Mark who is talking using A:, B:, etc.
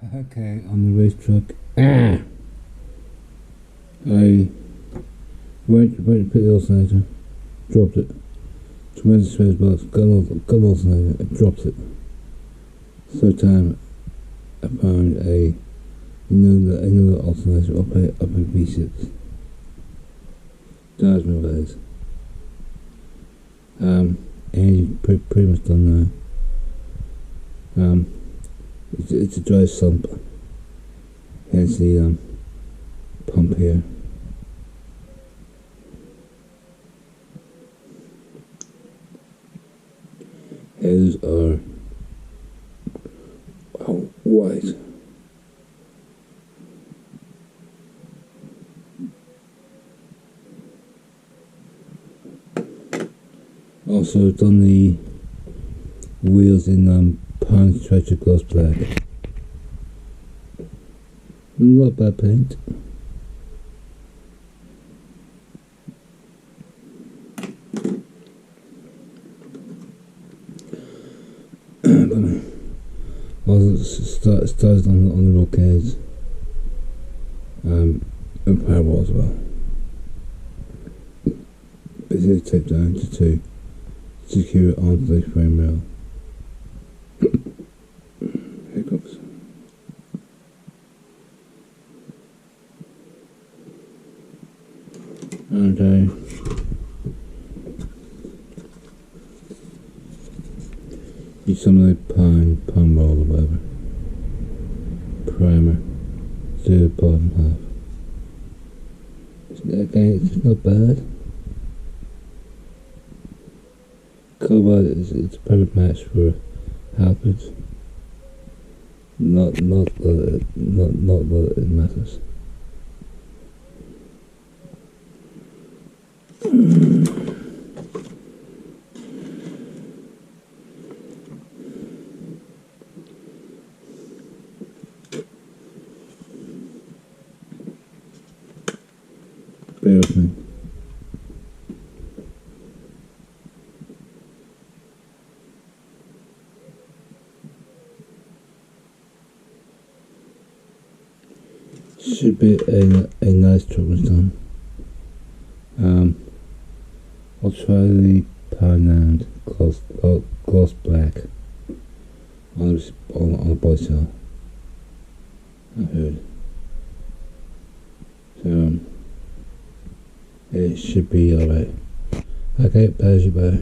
A: Okay, on the race truck, I went to put the alternator, dropped it. Tremendous box, got an alternator, I dropped it. Third time, I found another alternator up a V6. That's my ways. Engine pretty much done now. It's a dry sump, hence the pump here. Headers are white. Also done the wheels in Pound Stretcher gloss black. Not bad paint. Also started on the roll cage. And firewall as well. Basically taped down to secure it onto the frame rail. Hiccups. And use some of the palm roll or whatever. Primer to the bottom half. Again, it's not bad. Colour it's a perfect match for halberds. Not that it matters. Bear with me. Should be a nice truck was done. I'll try the Pound gloss black on the body cell. I heard. So it should be alright. Okay, bye.